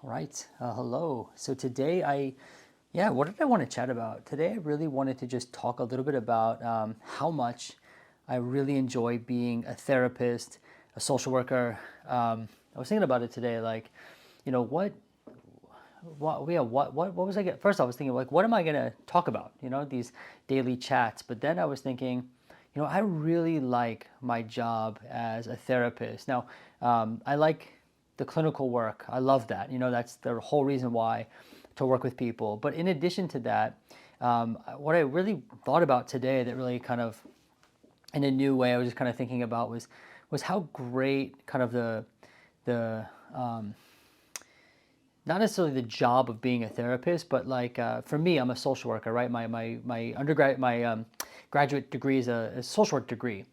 All right. Hello. So today what did I want to chat about? Today I really wanted to just talk a little bit about how much I really enjoy being a therapist, a social worker. I was thinking about it today, like, you know, what was I get? First, I was thinking, like, what am I going to talk about? These daily chats. But then I was thinking, I really like my job as a therapist. Now, I like the clinical work. I love that. That's the whole reason why to work with people. But in addition to that, what I really thought about today that really kind of in a new way I was just kind of thinking about was how great kind of the not necessarily the job of being a therapist, but like for me, I'm a social worker, right? My undergrad, my graduate degree is a social work degree,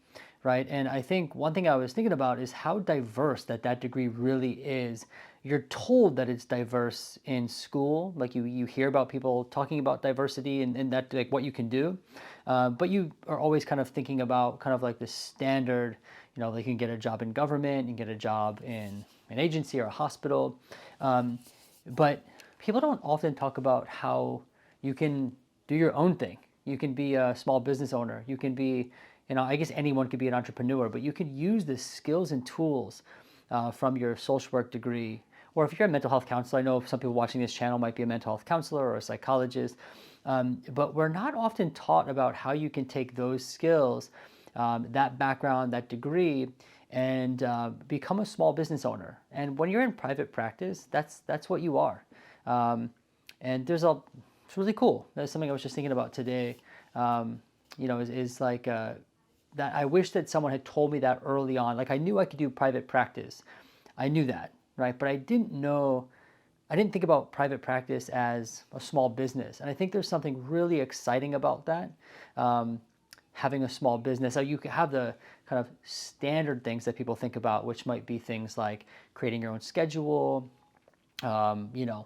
right? And I think one thing I was thinking about is how diverse that degree really is. You're told that it's diverse in school, like you hear about people talking about diversity and that like what you can do, but you are always kind of thinking about kind of like the standard, like you can get a job in government, you can get a job in an agency or a hospital. But people don't often talk about how you can do your own thing. You can be a small business owner. You can be, I guess anyone could be an entrepreneur, but you could use the skills and tools from your social work degree. Or if you're a mental health counselor, I know some people watching this channel might be a mental health counselor or a psychologist, but we're not often taught about how you can take those skills, that background, that degree, and become a small business owner. And when you're in private practice, that's what you are. And it's really cool. That's something I was just thinking about today. Is like that. I wish that someone had told me that early on. Like I knew I could do private practice. I knew that, right? But I didn't know. I didn't think about private practice as a small business. And I think there's something really exciting about that. Having a small business. So you can have the kind of standard things that people think about, which might be things like creating your own schedule, um, you know,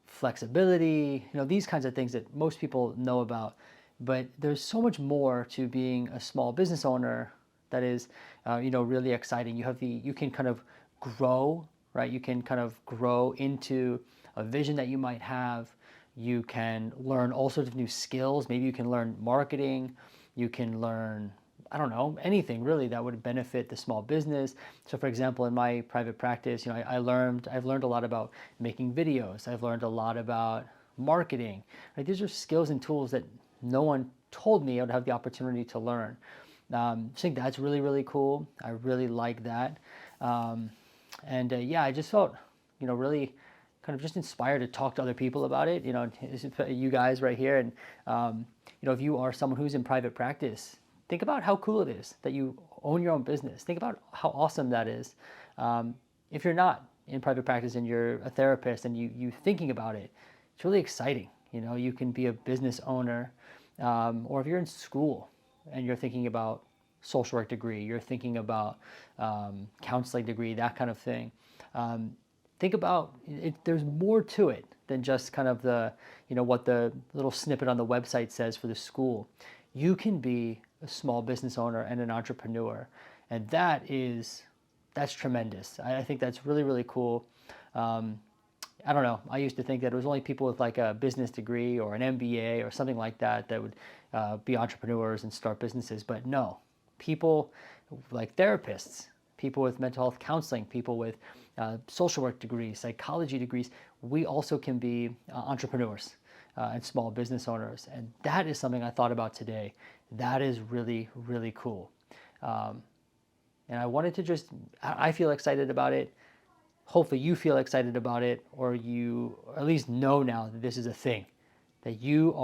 flexibility, these kinds of things that most people know about. But there's so much more to being a small business owner that is, really exciting. You can kind of grow, right? You can kind of grow into a vision that you might have. You can learn all sorts of new skills. Maybe you can learn marketing. You can learn, I don't know, anything really that would benefit the small business. So for example, in my private practice, I've learned a lot about making videos. I've learned a lot about marketing. Right? These are skills and tools that no one told me I would have the opportunity to learn. I think that's really, really cool. I really like that. I just felt, really kind of just inspired to talk to other people about it. You guys right here, and if you are someone who's in private practice, think about how cool it is that you own your own business. Think about how awesome that is. If you're not in private practice and you're a therapist and you thinking about it, it's really exciting. You can be a business owner, or if you're in school and you're thinking about social work degree, you're thinking about counseling degree, that kind of thing. Think about it. There's more to it than just kind of what the little snippet on the website says for the school. You can be a small business owner and an entrepreneur, and that's tremendous. I think that's really, really cool. I don't know. I used to think that it was only people with like a business degree or an MBA or something like that that would be entrepreneurs and start businesses. But no, people like therapists, people with mental health counseling, people with social work degrees, psychology degrees, we also can be entrepreneurs and small business owners. And that is something I thought about today. That is really, really cool. And I wanted to I feel excited about it. Hopefully you feel excited about it, or you at least know now that this is a thing, that you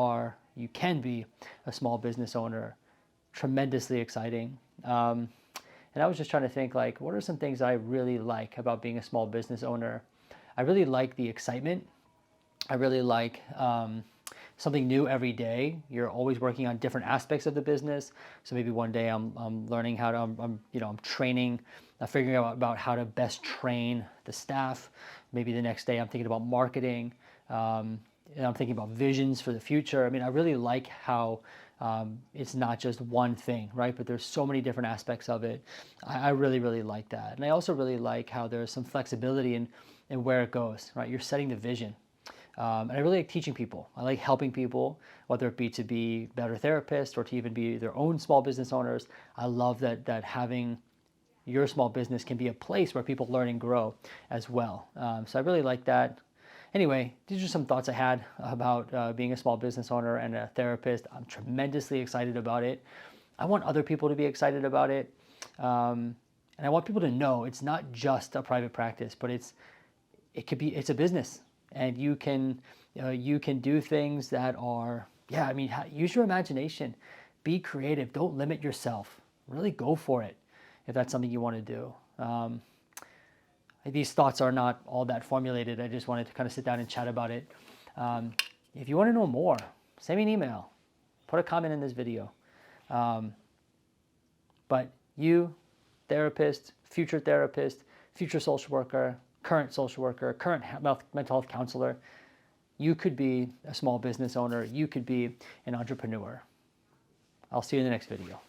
can be a small business owner. Tremendously exciting. And I was just trying to think, like, what are some things I really like about being a small business owner? I really like the excitement. I really like something new every day. You're always working on different aspects of the business. So maybe one day I'm learning how to I'm training, figuring out about how to best train the staff. Maybe the next day I'm thinking about marketing. And I'm thinking about visions for the future. I mean, I really like how it's not just one thing, right? But there's so many different aspects of it. I really, really like that. And I also really like how there's some flexibility in and where it goes, right? You're setting the vision. And I really like teaching people. I like helping people, whether it be to be better therapists or to even be their own small business owners. I love that having your small business can be a place where people learn and grow as well. So I really like that. Anyway, these are some thoughts I had about being a small business owner and a therapist. I'm tremendously excited about it. I want other people to be excited about it. And I want people to know it's not just a private practice, but it's a business. And you can do things that are, use your imagination, be creative, don't limit yourself, really go for it if that's something you want to do. These thoughts are not all that formulated. I just wanted to kind of sit down and chat about it. If you want to know more, send me an email, put a comment in this video. But you, therapist, future social worker, current social worker, current mental health counselor, you could be a small business owner. You could be an entrepreneur. I'll see you in the next video.